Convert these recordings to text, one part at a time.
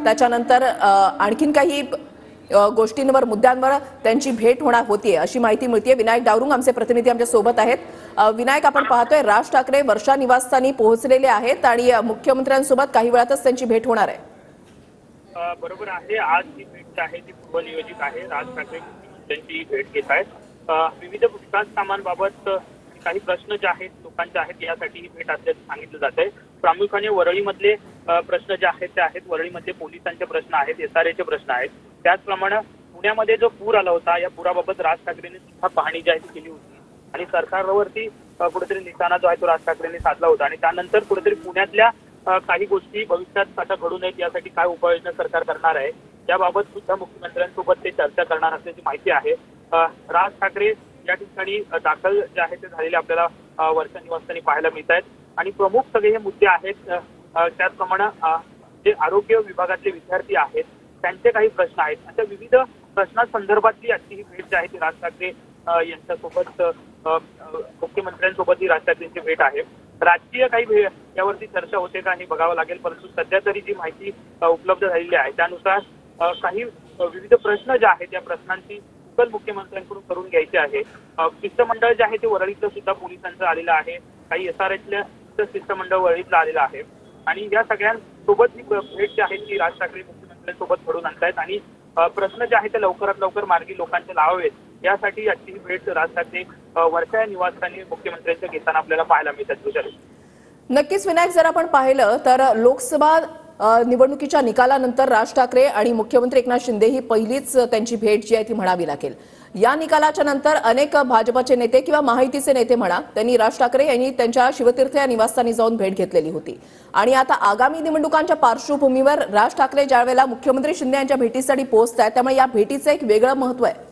त्याच्यानंतर आणखीन काही गोष्टींवर मुद्द्यांवर त्यांची भेट होणार होतीये अशी माहिती मिळते। विनायक डावरुंग आमचे प्रतिनिधी आमच्या सोबत आहेत। विनायक, आपण पाहतोय राज ठाकरे वर्षा निवासस्थानी पोहोचलेले आहेत आणि मुख्यमंत्र्यांसोबत काही वेळातच त्यांची भेट होणार आहे। बरोबर आहे, आज ही भेट आहे ती पूर्वनियोजित आहे। राज ठाकरे मुख्यमंत्र्यांची भेट घेत आहेत। विविध विकास कामांबाबत काही प्रश्न जे आहेत लोकांचे आहेत यासाठी ही भेट असल्याचं सांगितलं जात आहे। प्रामुख्याने वरळीमधले प्रश्न जे आहेत ते आहेत, वरळीमध्ये पोलिसांचे प्रश्न आहेत, SRAचे प्रश्न आहेत। त्याचप्रमाणे पुण्यामध्ये जो पूर आला होता या पुराबाबत राज ठाकरेंनी सुद्धा पाहणी जी आहे ती केली होती आणि सरकारवरती कुठेतरी निशाणा जो आहे तो राज ठाकरेंनी साधला होता आणि त्यानंतर कुठेतरी पुण्यातल्या काही गोष्टी भविष्यात अशा घडू नयेत यासाठी काय उपाययोजना सरकार करणार आहे याबाबत सुद्धा मुख्यमंत्र्यांसोबत ते चर्चा करणार असल्याची माहिती आहे। राज ठाकरे या ठिकाणी दाखल जे आहे ते झालेले आपल्याला वर्षा निवासस्थानी पाहायला मिळत आहेत आणि प्रमुख सगळे हे मुद्दे आहेत। त्याचप्रमाणे जे आरोग्य विभागातले विद्यार्थी आहेत त्यांचे काही प्रश्न आहेत, अशा विविध प्रश्नांसंदर्भातली आजची ही भेट जी आहे ती राज ठाकरे यांच्यासोबत मुख्यमंत्र्यांसोबत ही राज ठाकरेंची भेट आहे। राजकीय काही यावरती चर्चा होते का हे बघावं लागेल, परंतु सध्या तरी जी माहिती उपलब्ध झालेली आहे त्यानुसार काही विविध प्रश्न जे आहेत त्या प्रश्नांची उकल मुख्यमंत्र्यांकडून करून घ्यायची आहे। शिष्टमंडळ जे आहे ते वरळीतलं सुद्धा पोलिसांचं आलेलं आहे, काही SRAतलं शिष्टमंडळ वरळीतलं आलेलं आहे आणि या सगळ्यांसोबत ही भेट जी आहे ती राज ठाकरे मुख्यमंत्र्यांसोबत घडून आणतायत आणि प्रश्न जे आहेत ते लवकरात लवकर मार्गी लोकांचे लावावेत यासाठी आजची ही भेट राज ठाकरे वर्षा निवासस्थानी मुख्यमंत्र्यांच्या घेताना आपल्याला पाहायला मिळतात। नक्कीच विनायक, जर आपण पाहिलं तर लोकसभा निवडणुकीच्या निकालानंतर राज ठाकरे आणि मुख्यमंत्री एकनाथ शिंदे ही पहिलीच त्यांची भेट जी आहे ती म्हणावी लागेल। या निकालाच्या नंतर अनेक भाजपचे नेते किंवा महायुतीचे नेते म्हणा त्यांनी राज ठाकरे यांनी त्यांच्या शिवतीर्थ या निवासस्थानी जाऊन भेट घेतलेली होती आणि आता आगामी निवडणुकांच्या पार्श्वभूमीवर राज ठाकरे ज्यावेळेला मुख्यमंत्री शिंदे यांच्या भेटीसाठी पोहोचतायत त्यामुळे या भेटीचं एक वेगळं महत्व आहे।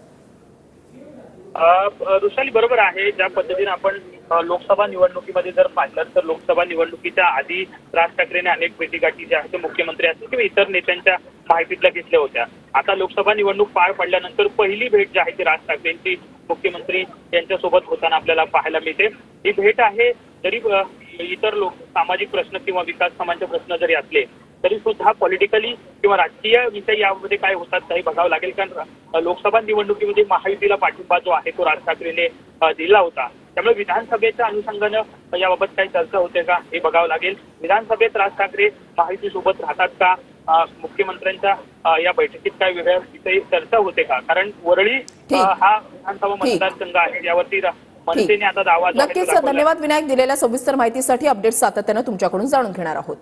रुशाली, बरोबर आहे। ज्या पद्धतीने आपण लोकसभा निवडणुकीमध्ये जर पाहिलं तर लोकसभा निवडणुकीच्या आधी राज ठाकरेंनी अनेक भेटीगाठी ज्या आहेत मुख्यमंत्री असतील किंवा इतर नेत्यांच्या माहितीतल्या घेतल्या होत्या। आता लोकसभा निवडणूक पार पडल्यानंतर पहिली भेट जी आहे ती राज ठाकरेंची मुख्यमंत्री यांच्यासोबत होताना आपल्याला पाहायला मिळते। ही भेट आहे, जरी इतर सामाजिक प्रश्न किंवा विकास कामांचे प्रश्न जरी असले तरी सुद्धा पॉलिटिकली किंवा राजकीय विषय यामध्ये काय होतात काही बघावं लागेल, कारण लोकसभा निवडणुकीमध्ये महायुतीला पाठिंबा जो आहे तो राज ठाकरेंनी दिला होता। त्यामुळे विधानसभेच्या अनुषंगानं याबाबत काही चर्चा होते का हे बघावं लागेल। विधानसभेत राज ठाकरे महायुतीसोबत राहतात का, मुख्यमंत्र्यांच्या या बैठकीत काय वेगळ्या विषयी चर्चा होते का, कारण वरळी हा विधानसभा मतदारसंघ आहे यावरती मनसेने आता दावा। नक्कीच धन्यवाद विनायक, दिलेल्या सविस्तर माहितीसाठी। अपडेट्स सातत्यानं तुमच्याकडून जाणून घेणार आहोत।